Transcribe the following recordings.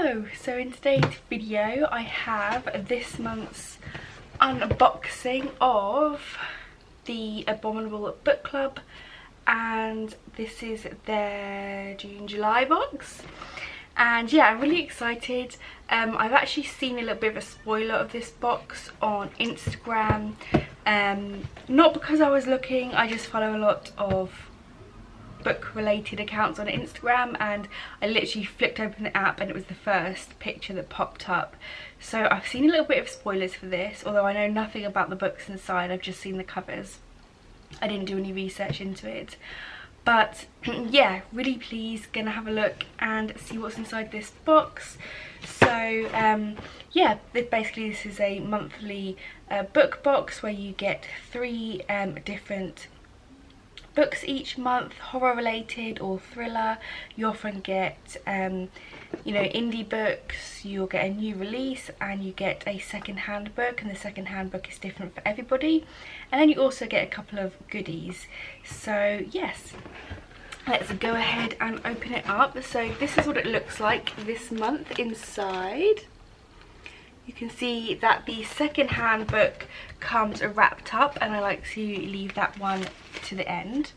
Hello, so in today's video I have this month's unboxing of the Abominable book club, and this is their June-July box. And yeah, I'm really excited. I've actually seen a little bit of a spoiler of this box on Instagram, not because I was looking, I just follow a lot of book related accounts on Instagram, and I literally flicked open the app and it was the first picture that popped up. So I've seen a little bit of spoilers for this, although I know nothing about the books inside. I've just seen the covers. I didn't do any research into it, but yeah, really pleased. Gonna have a look and see what's inside this box. So yeah, basically this is a monthly book box where you get 3 different books each month, horror related or thriller. You often get you know, indie books, you'll get a new release, and you get a second-hand book, and the second-hand book is different for everybody. And then you also get a couple of goodies. So yes, let's go ahead and open it up. So this is what it looks like this month inside. You can see that the second-hand book comes wrapped up, and I like to leave that one to the end.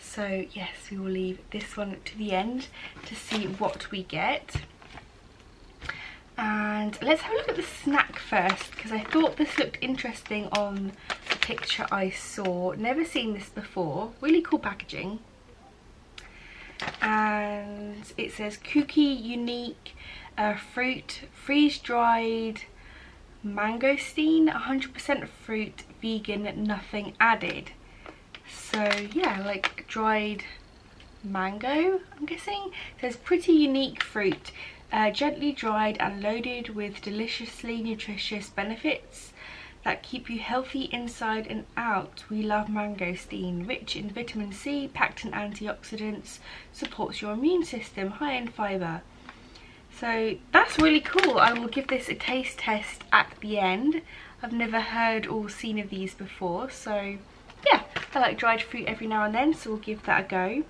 So yes, we will leave this one to the end to see what we get. And let's have a look at the snack first, because I thought this looked interesting on the picture I saw. Never seen this before. Really cool packaging. And it says kooky, unique, fruit, freeze-dried mangosteen, 100% fruit, vegan, nothing added. So yeah, like dried mango, I'm guessing. It says pretty unique fruit, gently dried and loaded with deliciously nutritious benefits that keep you healthy inside and out. We love mangosteen, rich in vitamin C, packed in antioxidants, supports your immune system, high in fibre. So that's really cool. I will give this a taste test at the end. I've never heard or seen of these before, so yeah, I like dried fruit every now and then, so we'll give that a go.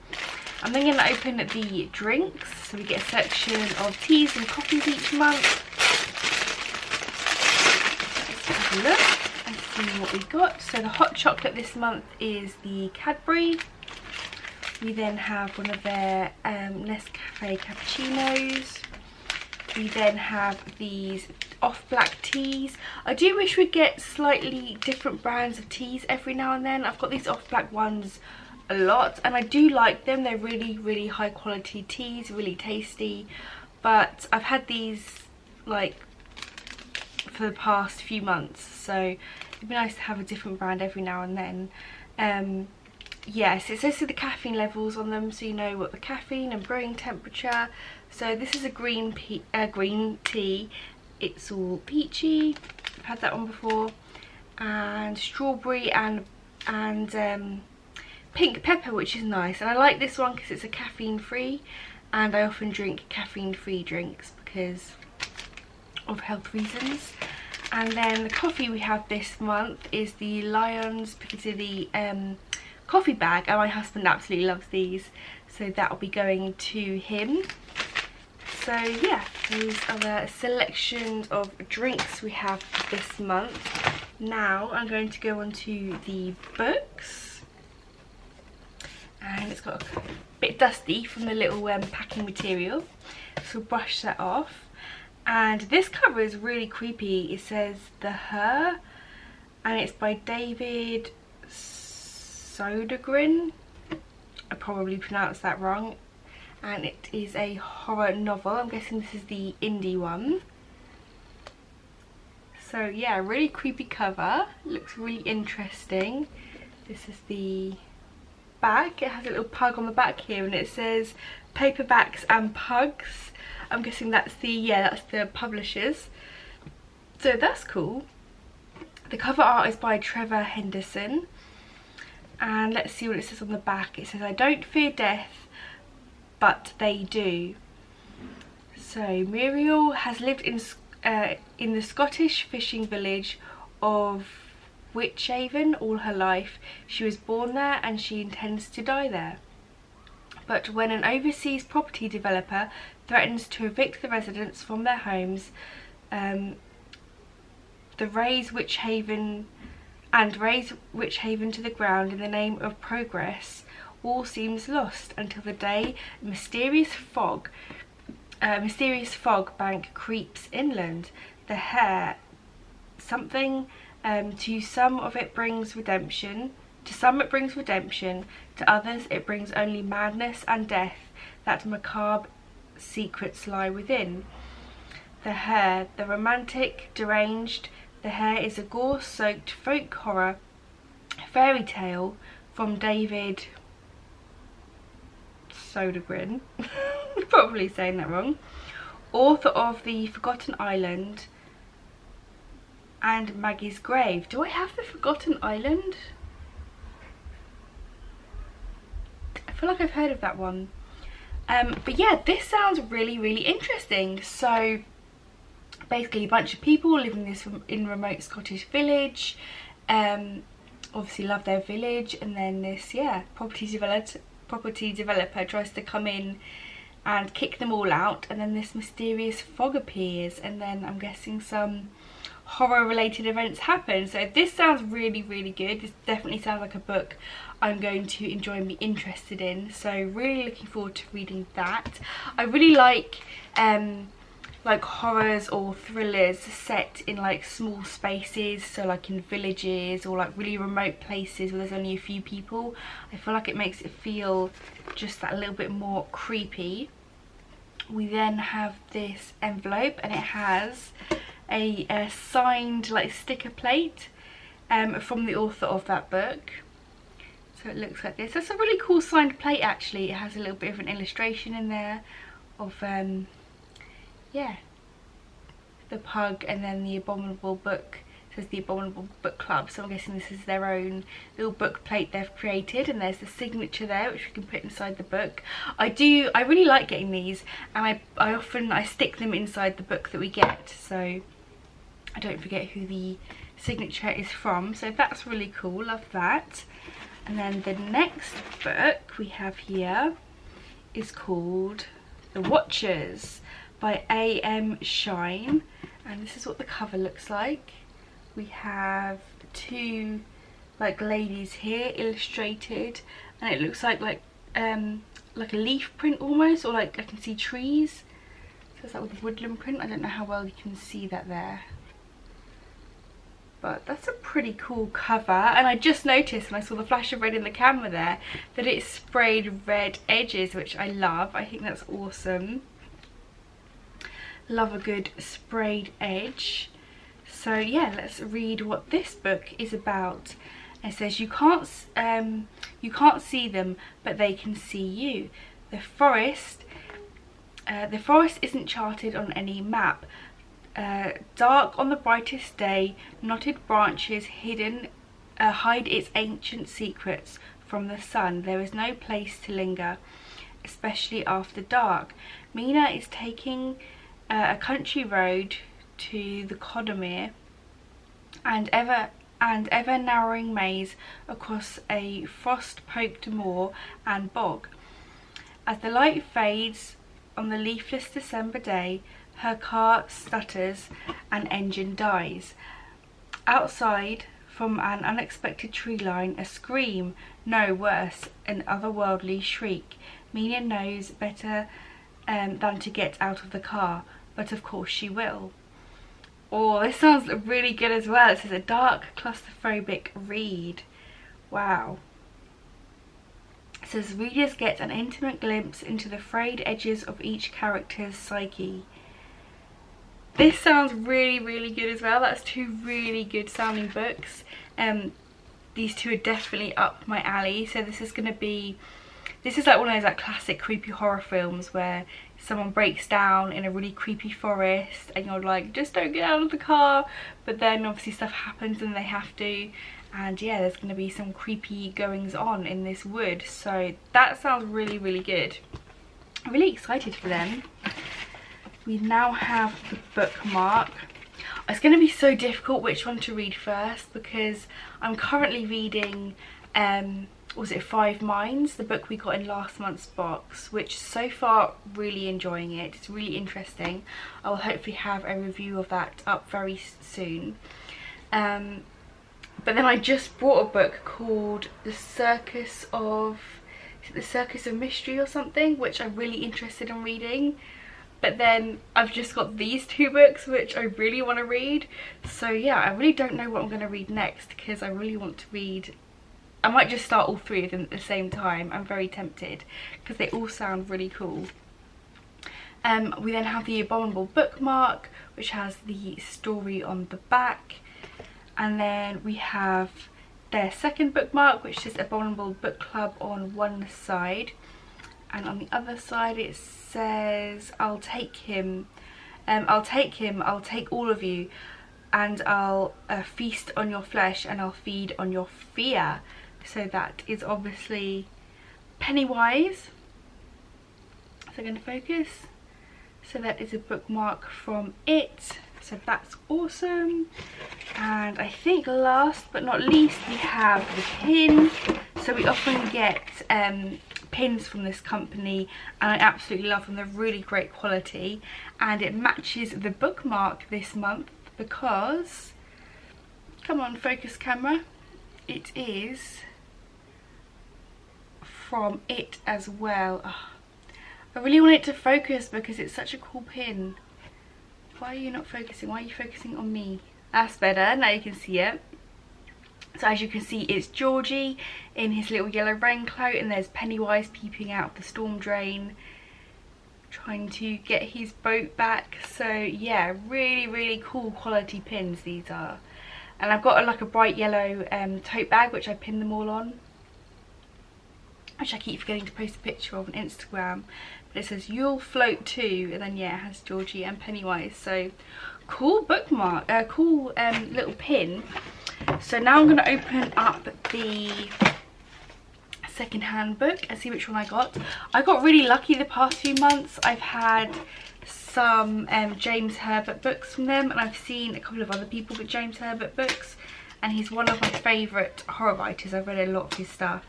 I'm then going to open the drinks. So we get a section of teas and coffees each month. Let's have a look and see what we've got. So the hot chocolate this month is the Cadbury. We then have one of their Nescafe cappuccinos. We then have these off black teas. I do wish we'd get slightly different brands of teas every now and then. I've got these off black ones a lot and I do like them. They're really high quality teas, really tasty. But I've had these like for the past few months, so it'd be nice to have a different brand every now and then. Yes, it says the caffeine levels on them, so you know what the caffeine and brewing temperature. So this is a green tea. It's all peachy. I've had that one before, and strawberry and pink pepper, which is nice. And I like this one because it's a caffeine free, and I often drink caffeine free drinks because of health reasons. And then the coffee we have this month is the Lions Piccadilly coffee bag, and my husband absolutely loves these, so that will be going to him. So yeah, these are the selections of drinks we have this month. Now I'm going to go on to the books, and it's got a bit dusty from the little packing material, so we'll brush that off. And this cover is really creepy. It says The Her, and it's by David Sodergren. I probably pronounced that wrong, and it is a horror novel. I'm guessing this is the indie one. So yeah, really creepy cover. Looks really interesting. This is the back. It has a little pug on the back here, and it says Paperbacks and Pugs. I'm guessing that's the publishers. So that's cool. The cover art is by Trevor Henderson. And let's see what it says on the back. It says, I don't fear death, but they do. So Muriel has lived in the Scottish fishing village of Wychavon all her life. She was born there and she intends to die there. But when an overseas property developer threatens to evict the residents from their homes, the raze Witch Haven to the ground in the name of progress, all seems lost until the day a mysterious fog bank creeps inland. The hare, something to some it brings redemption, to others it brings only madness and death. That macabre secrets lie within. The hare, the romantic, deranged. The hare is a gore-soaked folk horror fairy tale from David Sodergren, probably saying that wrong, author of The Forgotten Island and Maggie's Grave. Do I have The Forgotten Island? I feel like I've heard of that one. But yeah, this sounds really, really interesting. So basically a bunch of people living in remote Scottish village, obviously love their village, and then this property developer tries to come in and kick them all out, and then this mysterious fog appears, and then I'm guessing some horror related events happen. So this sounds really, really good. This definitely sounds like a book I'm going to enjoy and be interested in, so really looking forward to reading that. I really like horrors or thrillers set in like small spaces, so like in villages or like really remote places where there's only a few people. I feel like it makes it feel just that little bit more creepy. We then have this envelope, and it has a signed like sticker plate from the author of that book. So it looks like this. That's a really cool signed plate actually. It has a little bit of an illustration in there of the pug, and then the Abominable book. It says the Abominable Book Club, so I'm guessing this is their own little book plate they've created, and there's the signature there which we can put inside the book. I really like getting these, and I often stick them inside the book that we get, so I don't forget who the signature is from. So that's really cool, love that. And then the next book we have here is called The Watchers by A.M. Shine, and this is what the cover looks like. We have two like ladies here illustrated, and it looks like a leaf print almost, or like I can see trees. So it's like with a woodland print. I don't know how well you can see that there, but that's a pretty cool cover. And I just noticed when I saw the flash of red in the camera there that it's sprayed red edges, which I love. I think that's awesome. Love a good sprayed edge. So yeah, let's read what this book is about. It says, you can't see them, but they can see you. The forest isn't charted on any map. Dark on the brightest day, knotted branches hide its ancient secrets from the sun. There is no place to linger, especially after dark. Mina is taking a country road to the Codomere, and ever narrowing maze across a frost-poked moor and bog. As the light fades on the leafless December day, her car stutters and engine dies. Outside, from an unexpected tree line, a scream, no worse, an otherworldly shriek. Mina knows better than to get out of the car, but of course she will. Oh, this sounds really good as well. It says a dark, claustrophobic read. Wow. It says readers get an intimate glimpse into the frayed edges of each character's psyche. This sounds really, really good as well. That's two really good sounding books. These two are definitely up my alley. So this is like one of those like classic creepy horror films where someone breaks down in a really creepy forest and you're like, just don't get out of the car, but then obviously stuff happens and they have to, and yeah, there's going to be some creepy goings on in this wood. So that sounds really, really good. I'm really excited for them. We now have the bookmark. It's going to be so difficult which one to read first, because I'm currently reading was it Five Minds, the book we got in last month's box, which so far really enjoying it. It's really interesting. I will hopefully have a review of that up very soon. But then I just bought a book called The Circus of Mystery or something, which I'm really interested in reading. But then I've just got these two books which I really want to read. So yeah, I really don't know what I'm going to read next, because I really want to read... I might just start all three of them at the same time. I'm very tempted because they all sound really cool. We then have the Abominable bookmark, which has the story on the back. And then we have their second bookmark, which is Abominable Book Club on one side. And on the other side it says, I'll take him, I'll take all of you, and I'll feast on your flesh and I'll feed on your fear. So that is obviously Pennywise. Is that going to focus? So that is a bookmark from it. So that's awesome. And I think last but not least we have the pin. So we often get pins from this company and I absolutely love them. They're really great quality, and it matches the bookmark this month because, come on focus camera, it is from it as well. Oh, I really want it to focus because it's such a cool pin. Why are you not focusing? Why are you focusing on me? That's better, now you can see it. So as you can see, it's Georgie in his little yellow raincoat, and there's Pennywise peeping out of the storm drain trying to get his boat back. So yeah, really cool quality pins these are. And I've got like a bright yellow tote bag which I pin them all on, which I keep forgetting to post a picture of on Instagram. But it says you'll float too, and then yeah, it has Georgie and Pennywise. So cool bookmark, cool little pin. So now I'm going to open up the second-hand book and see which one I got. I got really lucky the past few months. I've had some James Herbert books from them, and I've seen a couple of other people get James Herbert books, and he's one of my favourite horror writers. I've read a lot of his stuff,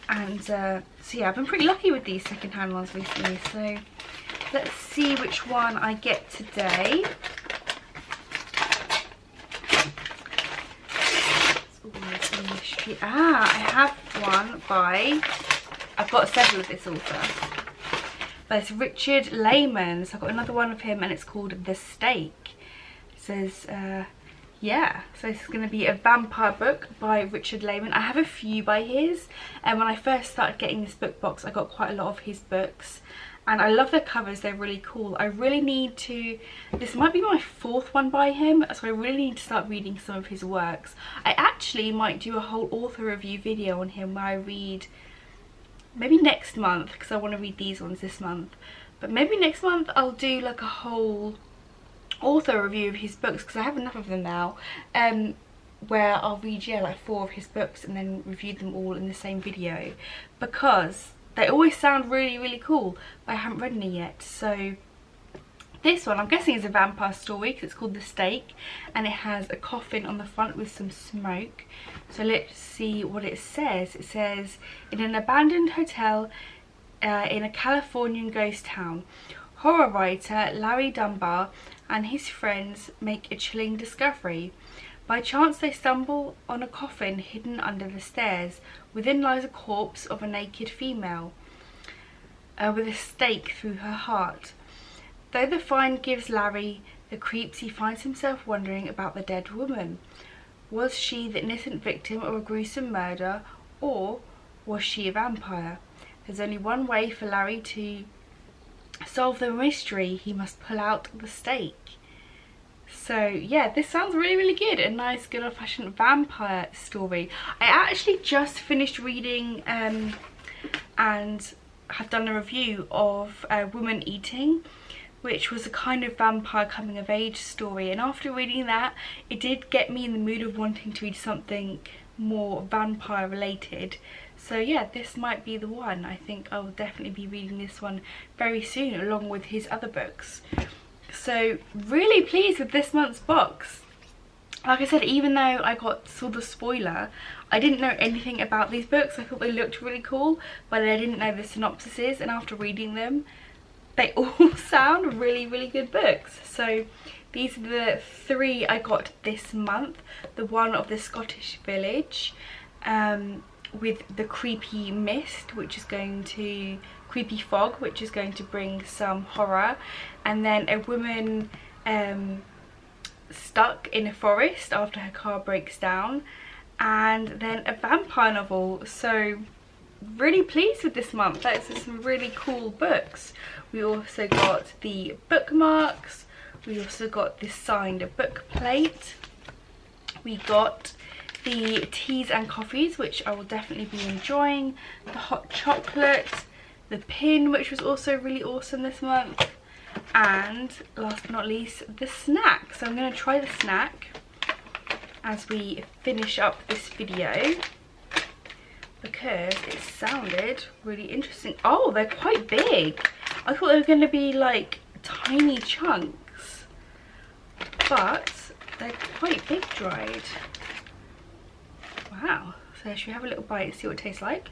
and so yeah, I've been pretty lucky with these second-hand ones recently. So let's see which one I get today. I have one by, I've got several of this author, but it's Richard Lehman. So I've got another one of him and it's called The Stake. It says, yeah, so this is going to be a vampire book by Richard Lehman. I have a few by his, and when I first started getting this book box I got quite a lot of his books, and I love their covers. They're really cool. I really need to, this might be my fourth one by him, so I really need to start reading some of his works. I actually might do a whole author review video on him where I read, maybe next month, because I want to read these ones this month, but maybe next month I'll do like a whole author review of his books, because I have enough of them now, where I'll read, yeah, like 4 of his books and then review them all in the same video, because they always sound really cool, but I haven't read any yet. So this one I'm guessing is a vampire story because it's called The Stake, and it has a coffin on the front with some smoke. So let's see what it says. It says, in an abandoned hotel in a Californian ghost town, horror writer Larry Dunbar and his friends make a chilling discovery. By chance they stumble on a coffin hidden under the stairs. Within lies a corpse of a naked female with a stake through her heart. Though the find gives Larry the creeps, he finds himself wondering about the dead woman. Was she the innocent victim of a gruesome murder, or was she a vampire? There's only one way for Larry to solve the mystery. He must pull out the stake. So yeah, this sounds really good. A nice good old-fashioned vampire story. I actually just finished reading and have done a review of Woman Eating, which was a kind of vampire coming of age story, and after reading that it did get me in the mood of wanting to read something more vampire related. So yeah, this might be the one. I think I will definitely be reading this one very soon along with his other books. So really pleased with this month's box. like I said, even though I saw the spoiler, I didn't know anything about these books. I thought they looked really cool, but I didn't know the synopsises, and after reading them, they all sound really, really good books. So these are the 3 I got this month. The one of the Scottish village, with the creepy mist, which is going to, creepy fog, which is going to bring some horror, and then a woman stuck in a forest after her car breaks down, and then a vampire novel. So really pleased with this month. That's some really cool books. We also got the bookmarks, we also got this signed book plate, we got the teas and coffees, which I will definitely be enjoying, the hot chocolate, the pin, which was also really awesome this month, and last but not least, the snack. So I'm going to try the snack as we finish up this video, because it sounded really interesting. Oh, they're quite big. I thought they were going to be like tiny chunks, but they're quite big dried. Wow. So should we have a little bite and see what it tastes like?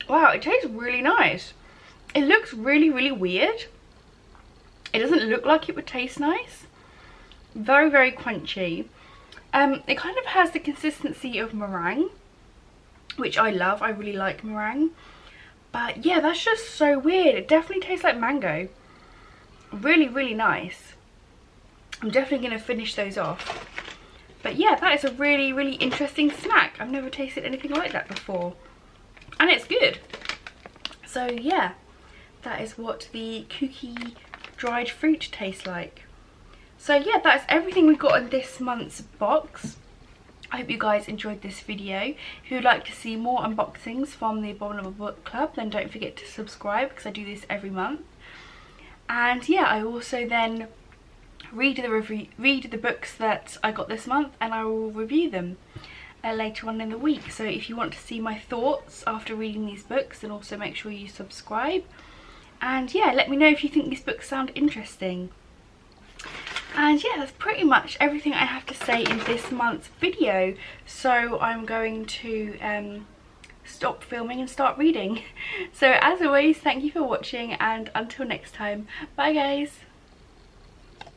Wow, it tastes really nice. It looks really, really weird. It doesn't look like it would taste nice. Very, very crunchy. It kind of has the consistency of meringue, which I love. I really like meringue. But yeah, that's just so weird. It definitely tastes like mango. Really, really nice. I'm definitely going to finish those off. But yeah, that is a really, really interesting snack. I've never tasted anything like that before. And it's good. So yeah, that is what the kooky dried fruit tastes like. So yeah, that's everything we got in this month's box. I hope you guys enjoyed this video. If you would like to see more unboxings from the Abominable Book Club, then don't forget to subscribe, because I do this every month. And yeah, I also then read the books that I got this month, and I will review them later on in the week. So if you want to see my thoughts after reading these books, then also make sure you subscribe. And yeah, let me know if you think these books sound interesting. And yeah, that's pretty much everything I have to say in this month's video. So I'm going to stop filming and start reading. So as always, thank you for watching, and until next time, bye guys.